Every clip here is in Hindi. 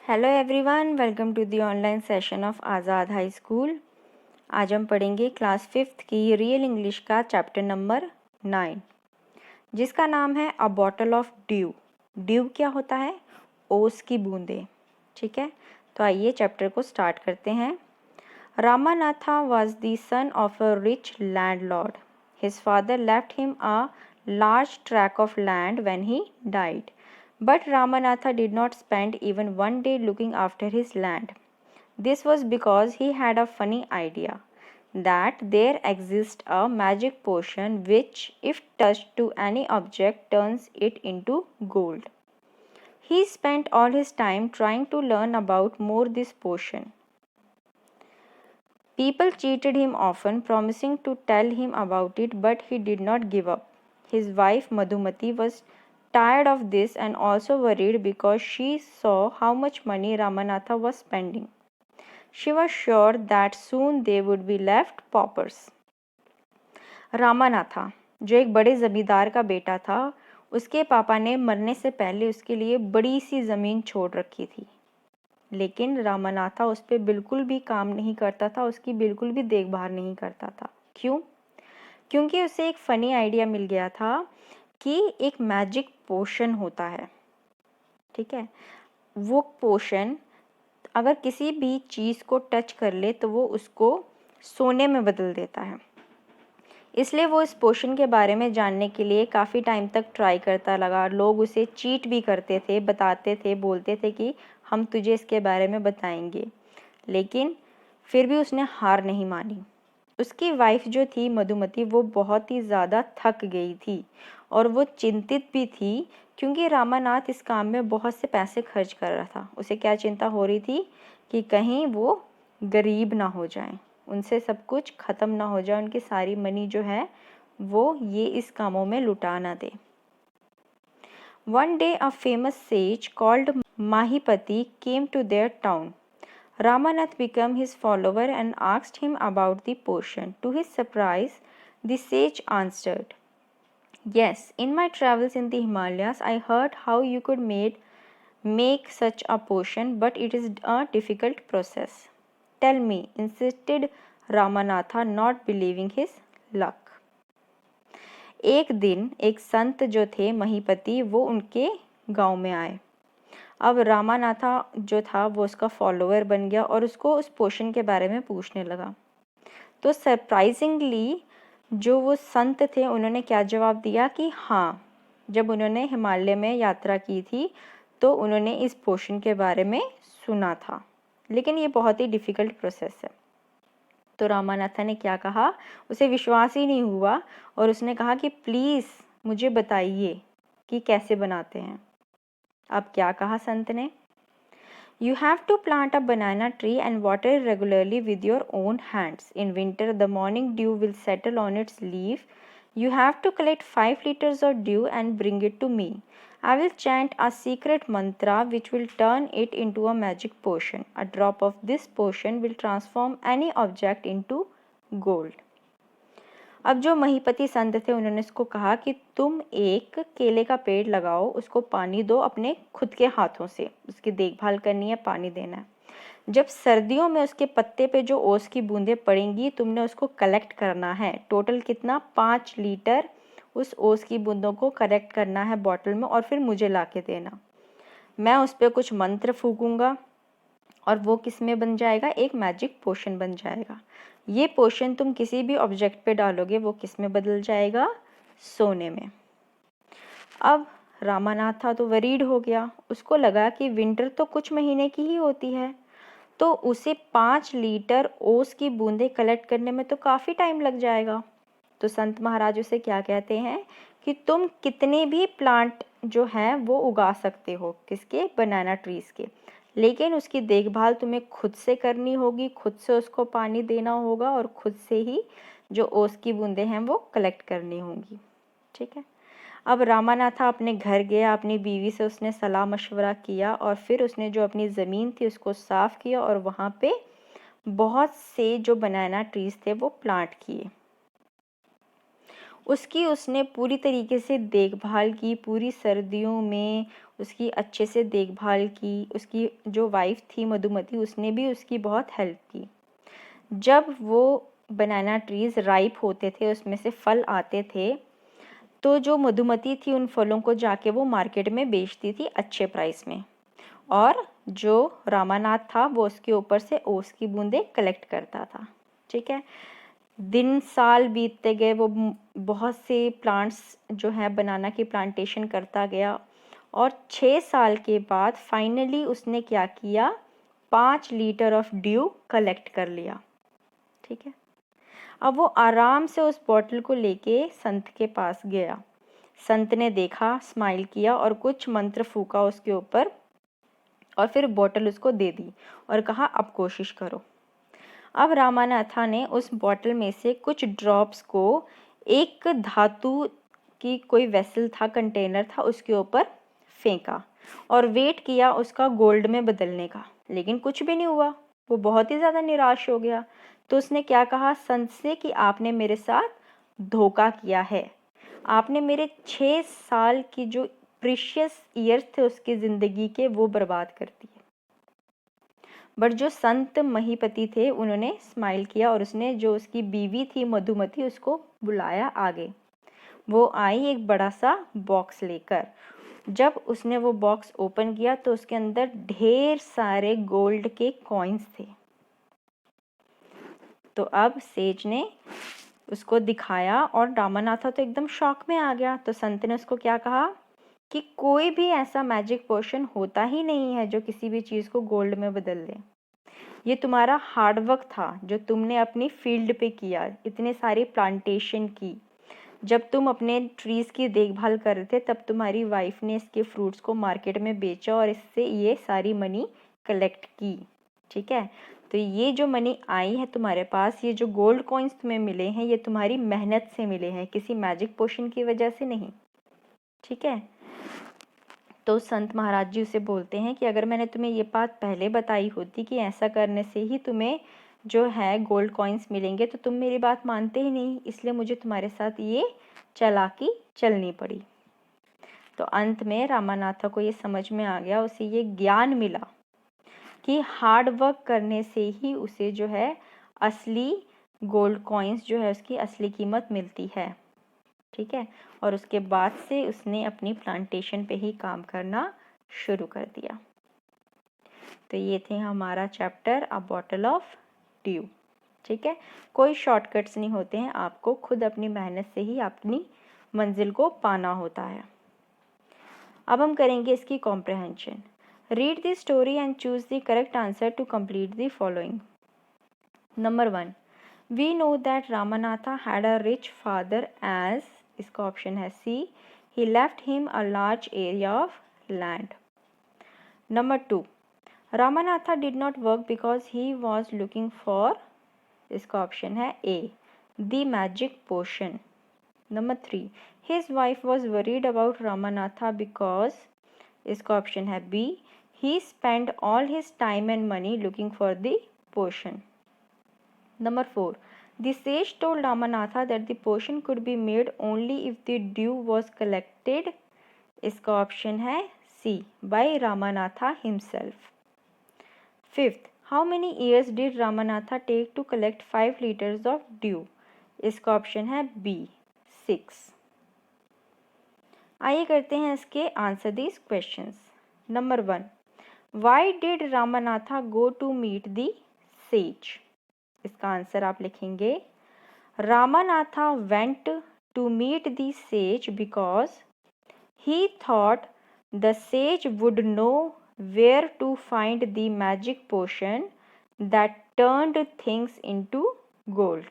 Hello everyone, welcome to the online session of Azad high school. आज हम पढ़ेंगे क्लास 5th की रियल इंग्लिश का चैप्टर नंबर 9, जिसका नाम है a bottle of dew. Dew क्या होता है? ओस की बूंदें। ठीक है, तो आइए चैप्टर को स्टार्ट करते हैं। Ramanatha was the son of a rich landlord. His father left him a large tract of land when he died. But Ramanatha did not spend even one day looking after his land. This was because he had a funny idea that there exists a magic potion which, if touched to any object, turns it into gold. He spent all his time trying to learn about more this potion. People cheated him often, promising to tell him about it, but he did not give up. His wife Madhumati was tired of this and also worried because she saw how much money Ramanatha was spending. She was sure that soon they would be left paupers. Ramanatha, जो एक बड़े जमींदार का बेटा था, उसके पापा ने मरने से पहले उसके लिए बड़ी सी ज़मीन छोड़ रखी थी। लेकिन रामानाथा उस पर बिल्कुल भी काम नहीं करता था, उसकी बिल्कुल भी देखभाल नहीं करता था। क्यों? क्योंकि उसे एक फ़नी आइडिया मिल गया था कि एक मैजिक पोशन होता है। ठीक है, वो पोशन अगर किसी भी चीज़ को टच कर ले तो वो उसको सोने में बदल देता है। इसलिए वो इस पोशन के बारे में जानने के लिए काफ़ी टाइम तक ट्राई करता लगा। लोग उसे चीट भी करते थे, बताते थे, बोलते थे कि हम तुझे इसके बारे में बताएंगे, लेकिन फिर भी उसने हार नहीं मानी। उसकी वाइफ जो थी मधुमती, वो बहुत ही ज़्यादा थक गई थी और वो चिंतित भी थी, क्योंकि रामानाथ इस काम में बहुत से पैसे खर्च कर रहा था। उसे क्या चिंता हो रही थी कि कहीं वो गरीब ना हो जाएं, उनसे सब कुछ ख़त्म ना हो जाए, उनकी सारी मनी जो है वो ये इस कामों में लुटा ना दे। One day a famous sage called Mahipati came to their town. Ramanath became his follower and asked him about the potion. To his surprise, the sage answered, "Yes, in my travels in the Himalayas, I heard how you could make such a potion, but it is a difficult process. Tell me," insisted Ramanatha, not believing his luck. एक दिन एक संत जो थे महीपति, वो उनके गांव में आए। अब रामानाथा जो था वो उसका फॉलोअर बन गया और उसको उस पोशन के बारे में पूछने लगा। तो सरप्राइजिंगली जो वो संत थे उन्होंने क्या जवाब दिया कि हाँ, जब उन्होंने हिमालय में यात्रा की थी तो उन्होंने इस पोशन के बारे में सुना था, लेकिन ये बहुत ही डिफ़िकल्ट प्रोसेस है। तो रामानाथा ने क्या कहा, उसे विश्वास ही नहीं हुआ और उसने कहा कि प्लीज़ मुझे बताइए कि कैसे बनाते हैं। अब क्या कहा संत ने? You have to plant a banana tree and water it regularly with your own hands. In winter, the morning dew will settle on its leaf. You have to collect 5 liters of dew and bring it to me. I will chant a secret mantra which will turn it into a magic potion. A drop of this potion will transform any object into gold. अब जो महीपति संत थे उन्होंने इसको कहा कि तुम एक केले का पेड़ लगाओ, उसको पानी दो अपने खुद के हाथों से, उसकी देखभाल करनी है, पानी देना है। जब सर्दियों में उसके पत्ते पे जो ओस की बूंदें पड़ेंगी, तुमने उसको कलेक्ट करना है। टोटल कितना? 5 लीटर उस ओस की बूंदों को कलेक्ट करना है बॉटल में और फिर मुझे ला के देना। मैं उस पर कुछ मंत्र फूकूंगा और वो किस में बन जाएगा? एक मैजिक पोशन बन जाएगा। ये पोशन तुम किसी भी ऑब्जेक्ट पे डालोगे, वो किस में बदल जाएगा? सोने में। अब रामानाथा तो वरीड हो गया, उसको लगा कि विंटर तो कुछ महीने की ही होती है, तो उसे 5 लीटर ओस की बूंदें कलेक्ट करने में तो काफ़ी टाइम लग जाएगा। तो संत महाराज उसे क्या कहते हैं कि तुम कितने भी प्लांट जो हैं वो उगा सकते हो, किसके? बनाना ट्रीज़ के, लेकिन उसकी देखभाल तुम्हें खुद से करनी होगी, खुद से उसको पानी देना होगा और खुद से ही जो ओस की बूंदें हैं वो कलेक्ट करनी होंगी। ठीक है, अब रामानाथा अपने घर गया, अपनी बीवी से उसने सलाह मशवरा किया और फिर उसने जो अपनी ज़मीन थी उसको साफ़ किया और वहाँ पे बहुत से जो बनाना ट्रीज़ थे वो प्लांट किए। उसकी उसने पूरी तरीके से देखभाल की, पूरी सर्दियों में उसकी अच्छे से देखभाल की। उसकी जो वाइफ थी मधुमती, उसने भी उसकी बहुत हेल्प की। जब वो बनाना ट्रीज़ राइप होते थे, उसमें से फल आते थे, तो जो मधुमती थी उन फलों को जाके वो मार्केट में बेचती थी अच्छे प्राइस में, और जो रामानाथ था वो उसके ऊपर से ओस की बूंदें कलेक्ट करता था। ठीक है, दिन साल बीतते गए, वो बहुत से प्लांट्स जो है बनाना की प्लांटेशन करता गया, और 6 साल के बाद फाइनली उसने क्या किया, 5 लीटर ऑफ ड्यू कलेक्ट कर लिया। ठीक है, अब वो आराम से उस बॉटल को लेके संत के पास गया। संत ने देखा, स्माइल किया और कुछ मंत्र फूका उसके ऊपर, और फिर बॉटल उसको दे दी और कहा अब कोशिश करो। अब रामानाथा ने उस बॉटल में से कुछ ड्रॉप्स को एक धातु की कोई वेसल था, कंटेनर था, उसके ऊपर फेंका और वेट किया उसका गोल्ड में बदलने का, लेकिन कुछ भी नहीं हुआ। वो बहुत ही ज़्यादा निराश हो गया। तो उसने क्या कहा संत से कि आपने मेरे साथ धोखा किया है, आपने मेरे 6 साल की जो प्रीशियस ईयर्स थे उसकी ज़िंदगी के, वो बर्बाद कर दिए। बट जो संत महीपति थे उन्होंने स्माइल किया और उसने जो उसकी बीवी थी मधुमती उसको बुलाया आगे। वो आई एक बड़ा सा बॉक्स लेकर। जब उसने वो बॉक्स ओपन किया तो उसके अंदर ढेर सारे गोल्ड के कॉइन्स थे। तो अब सेज ने उसको दिखाया और रामानाथा तो एकदम शॉक में आ गया। तो संत ने उसको क्या कहा कि कोई भी ऐसा मैजिक पोशन होता ही नहीं है जो किसी भी चीज़ को गोल्ड में बदल दे। ये तुम्हारा हार्डवर्क था जो तुमने अपनी फील्ड पे किया, इतने सारी प्लांटेशन की। जब तुम अपने ट्रीज़ की देखभाल कर रहे थे तब तुम्हारी वाइफ ने इसके फ्रूट्स को मार्केट में बेचा और इससे ये सारी मनी कलेक्ट की। ठीक है, तो ये जो मनी आई है तुम्हारे पास, ये जो गोल्ड कॉइन्स तुम्हें मिले हैं, ये तुम्हारी मेहनत से मिले हैं, किसी मैजिक पोशन की वजह से नहीं। ठीक है, तो संत महाराज जी उसे बोलते हैं कि अगर मैंने तुम्हें ये बात पहले बताई होती कि ऐसा करने से ही तुम्हें जो है गोल्ड कॉइन्स मिलेंगे तो तुम मेरी बात मानते ही नहीं, इसलिए मुझे तुम्हारे साथ ये चालाकी चलनी पड़ी। तो अंत में रामानाथा को ये समझ में आ गया, उसे ये ज्ञान मिला कि हार्ड वर्क करने से ही उसे जो है असली गोल्ड कॉइन्स जो है उसकी असली कीमत मिलती है। ठीक है, और उसके बाद से उसने अपनी प्लांटेशन पे ही काम करना शुरू कर दिया। तो ये थे हमारा chapter a bottle of due. ठीक है, कोई शॉर्टकट्स नहीं होते हैं, आपको खुद अपनी मेहनत से ही अपनी मंजिल को पाना होता है। अब हम करेंगे इसकी comprehension. Read the story and choose the correct answer to complete the following. Number 1, we know that Ramanatha had a rich father as, इसका ऑप्शन है C, he left him a large area of land. Number 2, Ramanatha did not work because he was looking for, इसका ऑप्शन है A, the magic potion. Number 3, his wife was worried about Ramanatha because, इसका ऑप्शन है B, he spent all his time and money looking for the potion. Number 4, the sage told Ramanatha that the potion could be made only if the dew was collected, इसका ऑप्शन है C, by Ramanatha himself. Fifth, how many years did Ramanatha take to collect 5 liters of dew? इसका ऑप्शन है B, 6. आइए करते हैं इसके answer these questions. Number 1, why did Ramanatha go to meet the sage? इसका आंसर आप लिखेंगे Ramanatha went to meet the sage because he thought the sage would know where to find the magic potion that turned things into gold.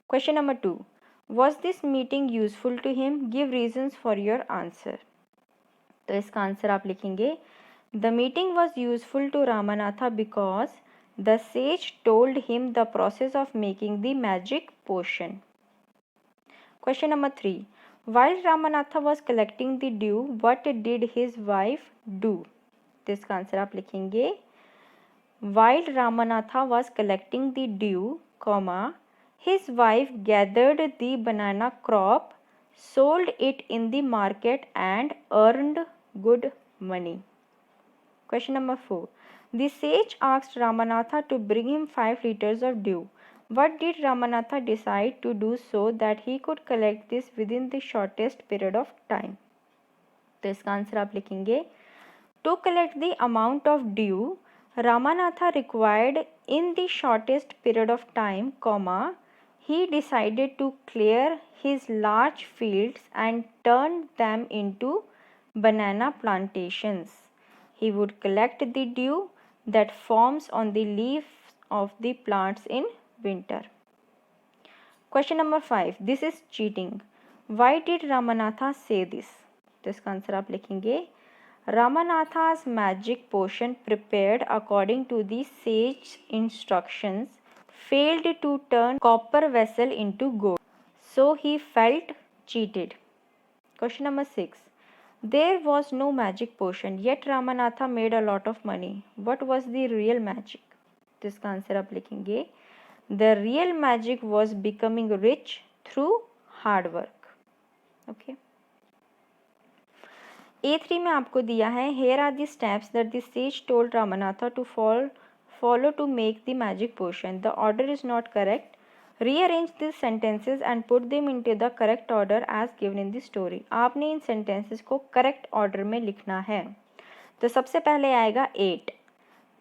Question number 2, was this meeting useful to him? Give reasons for your answer. तो इसका आंसर आप लिखेंगे The meeting was useful to Ramanatha because the sage told him the process of making the magic potion. Question number 3, while Ramanatha was collecting the dew, what did his wife do? तो इसका आंसर आप लिखेंगे While Ramanatha was collecting the dew, His wife gathered the banana crop, sold it in the market and earned good money. Question number 4. The sage asked Ramanatha to bring him 5 liters of dew. What did Ramanatha decide to do so that he could collect this within the shortest period of time? तो इसका आंसर आप लिखेंगे, to collect the amount of dew Ramanatha required in the shortest period of time, he decided to clear his large fields and turn them into banana plantations. He would collect the dew that forms on the leaves of the plants in winter. Question number 5. This is cheating. Why did Ramanatha say this? तो इसका आंसर आप लिखेंगे, Ramanatha's magic potion prepared according to the sage's instructions failed to turn copper vessel into gold, so he felt cheated. Question number 6. There was no magic potion, yet Ramanatha made a lot of money. What was the real magic? तो इसका आंसर आप लिखेंगे, The real magic was becoming rich through hard work. Okay. A3 में आपको दिया है, here are the steps that the sage told Ramanatha to follow to make the magic potion. The order is not correct. Rearrange these sentences and put them into the correct order as given in the story. आपने इन sentences को correct order में लिखना है. तो सबसे पहले आएगा 8,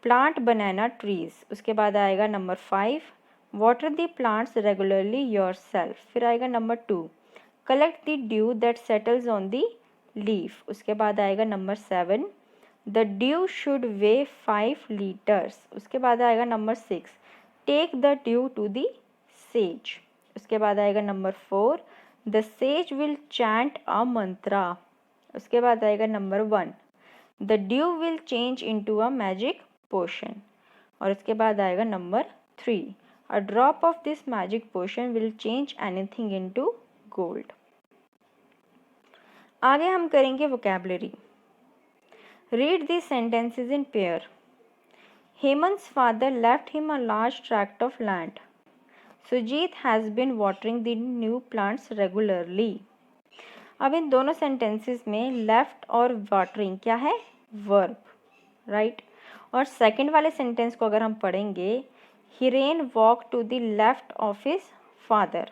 plant banana trees. उसके बाद आएगा number 5, water the plants regularly yourself. फिर आएगा number 2, collect the dew that settles on the leaf. उसके बाद आएगा number 7, the dew should weigh 5 liters. उसके बाद आएगा number 6, take the dew to the sage. उसके बाद आएगा number 4, the sage will chant a mantra. उसके बाद आएगा number 1, the dew will change into a magic potion. और उसके बाद आएगा number 3, a drop of this magic potion will change anything into gold. आगे हम करेंगे vocabulary. Read these sentences in pair. Hemant's father left him a large tract of land. Sujit has been watering the new plants regularly. अब इन दोनों sentences में left और watering क्या है? Verb, right? और second वाले sentence को अगर हम पढ़ेंगे, Hiren walked to the left of his father.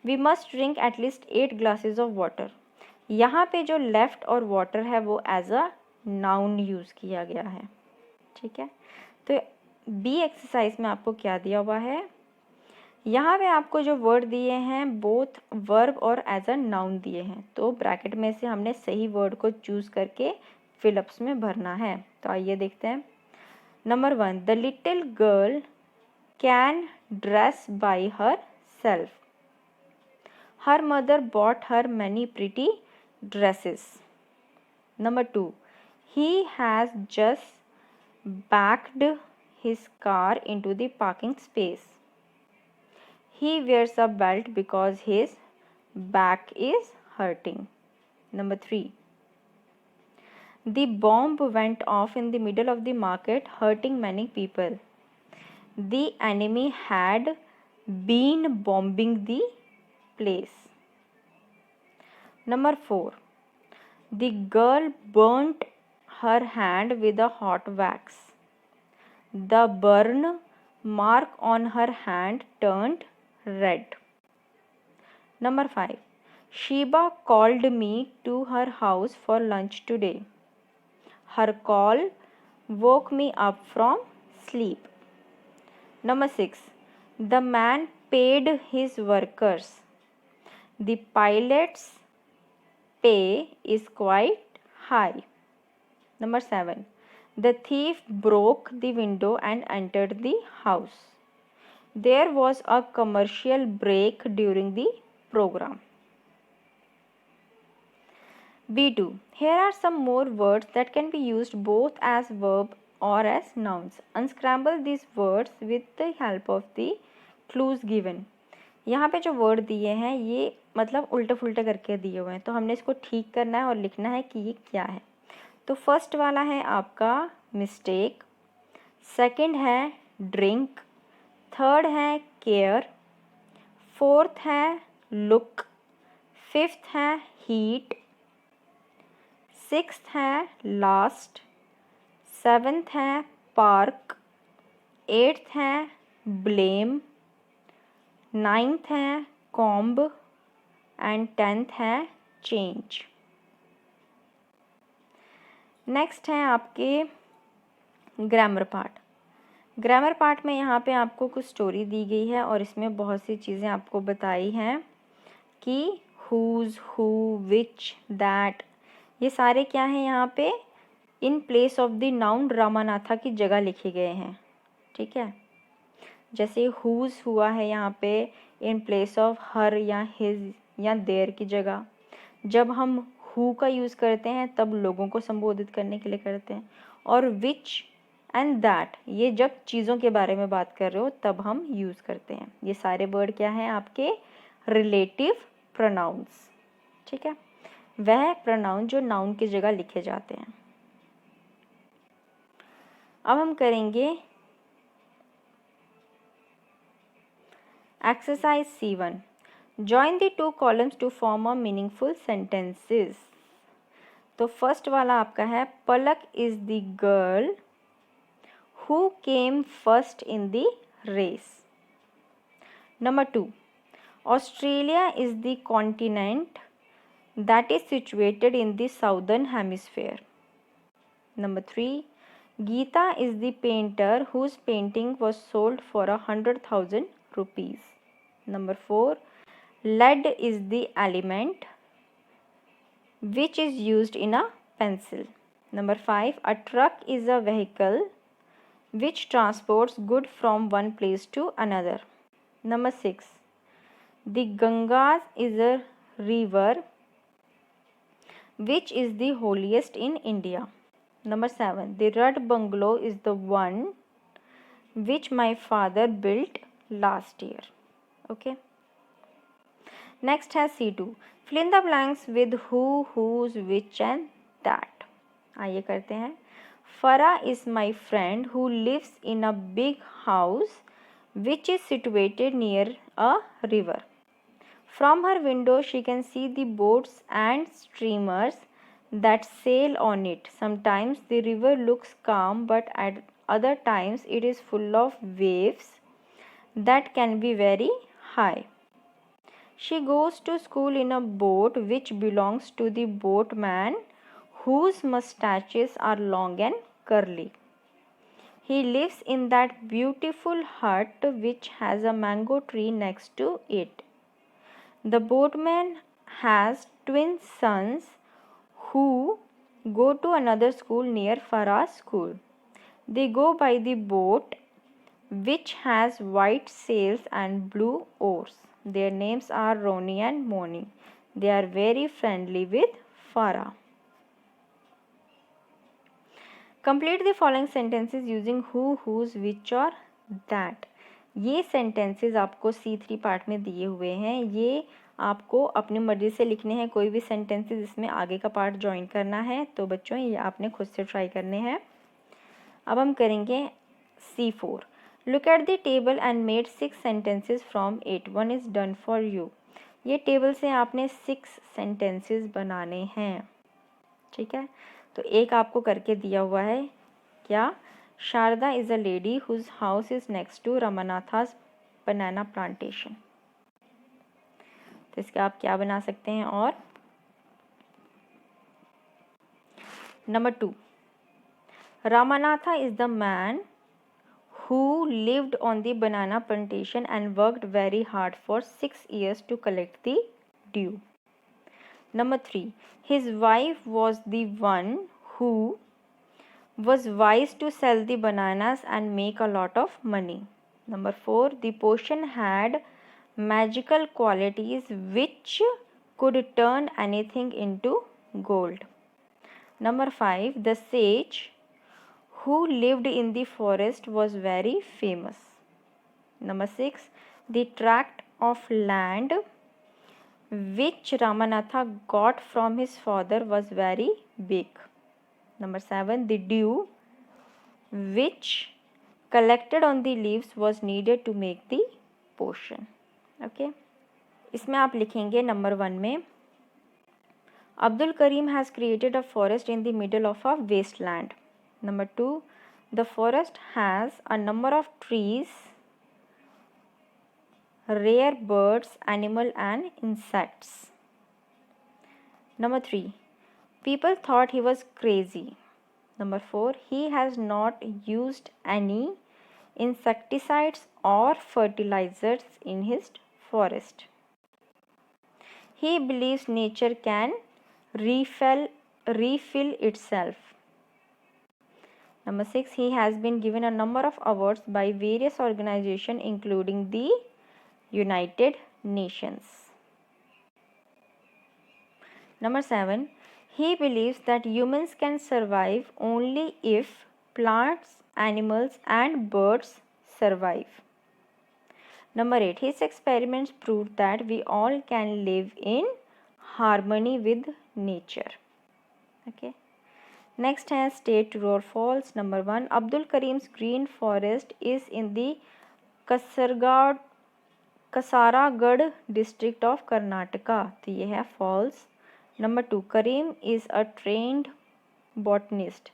We must drink at least 8 glasses of water. यहाँ पे जो लेफ्ट और वाटर है वो एज अ नाउन यूज़ किया गया है. ठीक है, तो बी एक्सरसाइज में आपको क्या दिया हुआ है, यहाँ पे आपको जो वर्ड दिए हैं बोथ वर्ब और एज अ नाउन दिए हैं, तो ब्रैकेट में से हमने सही वर्ड को चूज़ करके फिलअप्स में भरना है. तो आइए देखते हैं. Number 1, the little girl can dress by herself. Her mother bought her many pretty dresses. Number 2, he has just backed his car into the parking space. He wears a belt because his back is hurting. Number 3, the bomb went off in the middle of the market, hurting many people. The enemy had been bombing the place. Number 4, the girl burnt her hand with a hot wax. The burn mark on her hand turned red. Number 5, Sheba called me to her house for lunch today. Her call woke me up from sleep. Number 6, the man paid his workers. The pilot's pay is quite high. Number 7, the thief broke the window and entered the house. There was a commercial break during the program. B2, here are some more words that can be used both as verb or as nouns. Unscramble these words with the help of the clues given. यहाँ पे जो वर्ड दिए हैं ये मतलब उल्टा फुल्टा करके दिए हुए हैं, तो हमने इसको ठीक करना है और लिखना है कि ये क्या है. तो फर्स्ट वाला है आपका मिस्टेक, सेकंड है ड्रिंक, थर्ड है केयर, फोर्थ है लुक, फिफ्थ है हीट, सिक्स्थ है लास्ट, सेवेंथ है पार्क, एट्थ है ब्लेम, नाइन्थ है कॉम्ब एंड टेंथ है चेंज। नेक्स्ट है आपके ग्रामर पार्ट। ग्रामर पार्ट में यहाँ पे आपको कुछ स्टोरी दी गई है और इसमें बहुत सी चीज़ें आपको बताई हैं कि हुज, हु, विच, दैट, ये सारे क्या हैं यहाँ पे in place of the noun Ramanatha की जगह लिखे गए हैं। ठीक है, जैसे हुज हुआ है यहाँ पे इन प्लेस ऑफ हर या हिज या देयर की जगह। जब हम हु का यूज़ करते हैं तब लोगों को संबोधित करने के लिए करते हैं। और विच एंड दैट, ये जब चीज़ों के बारे में बात कर रहे हो तब हम यूज़ करते हैं। ये सारे वर्ड क्या हैं आपके रिलेटिव प्रोनाउंस। ठीक है, वह प्रोनाउन जो नाउन की जगह लिखे जाते हैं। अब हम करेंगे exercise C1। Join the two columns to form a meaningful sentences. तो फर्स्ट वाला आपका है Palak is the girl who came first in the race. Number 2, Australia is the continent that is situated in the southern hemisphere. Number 3, Geeta is the painter whose painting was sold for 100,000 rupees. Number 4, lead is the element which is used in a pencil. Number 5, a truck is a vehicle which transports goods from one place to another. Number 6, the Ganges is a river which is the holiest in India. Number 7, the red bungalow is the one which my father built last year. Okay. Next has C2, fill in the blanks with who, whose, which and that. आइए करते हैं। Farah is my friend who lives in a big house which is situated near a river. From her window she can see the boats and steamers that sail on it. Sometimes the river looks calm, but at other times it is full of waves that can be very high. She goes to school in a boat which belongs to the boatman whose mustaches are long and curly. He lives in that beautiful hut which has a mango tree next to it. The boatman has twin sons who go to another school near Farah's school. They go by the boat which has white sails and blue oars. Their names are Ronnie and Moni. They are very friendly with Farah. Complete the following sentences using who, whose, which और that. ये सेंटेंसेस आपको C3 पार्ट में दिए हुए हैं। ये आपको अपनी मर्जी से लिखने हैं। कोई भी सेंटेंसेस इसमें आगे का पार्ट ज्वाइन करना है तो बच्चों ये आपने खुद से ट्राई करने हैं। अब हम करेंगे C4। Look at the table and made 6 sentences from 8। 1 is done for you. ये टेबल से आपने 6 सेंटेंसेस बनाने हैं। ठीक है, तो एक आपको करके दिया हुआ है क्या, Sharda is a lady whose house is next to Ramanatha's banana plantation. तो इसके आप क्या बना सकते हैं। और number 2, Ramanatha is the man who lived on the banana plantation and worked very hard for 6 years to collect the dew. Number 3, his wife was the one who was wise to sell the bananas and make a lot of money. Number 4, the potion had magical qualities which could turn anything into gold. Number 5, the sage who lived in the forest was very famous. Number 6, the tract of land which Ramanatha got from his father was very big. Number 7, the dew which collected on the leaves was needed to make the potion. Okay. इसमें आप लिखेंगे नंबर 1 में Abdul Karim has created a forest in the middle of a waste land. Number 2 the forest has a number of trees, rare birds, animal and insects. Number 3 people thought he was crazy. Number 4 he has not used any insecticides or fertilizers in his forest. He believes nature can refill itself. Number 6 he has been given a number of awards by various organizations including the United Nations. Number 7 he believes that humans can survive only if plants, animals and birds survive. Number 8 his experiments proved that we all can live in harmony with nature. Okay, next has state true or false. Number 1 Abdul Karim's green forest is in the Kasaragod district of Karnataka, तो ये है false. Number 2 Karim is a trained botanist,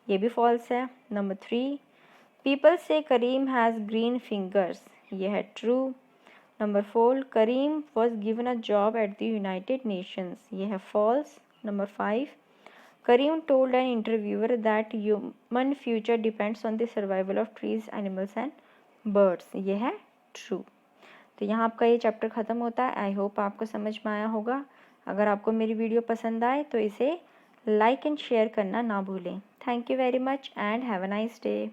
ये भी false है. Number 3 people say Karim has green fingers, ये है true. Number 4 Karim was given a job at the United Nations, ये है false. Number 5 Karim told an interviewer that human future depends on the survival of trees, animals and birds, ये है true. तो यहाँ आपका ये चैप्टर ख़त्म होता है. आई होप आपको समझ में आया होगा. अगर आपको मेरी वीडियो पसंद आए तो इसे लाइक एंड शेयर करना ना भूलें. Thank you very much and have a nice day.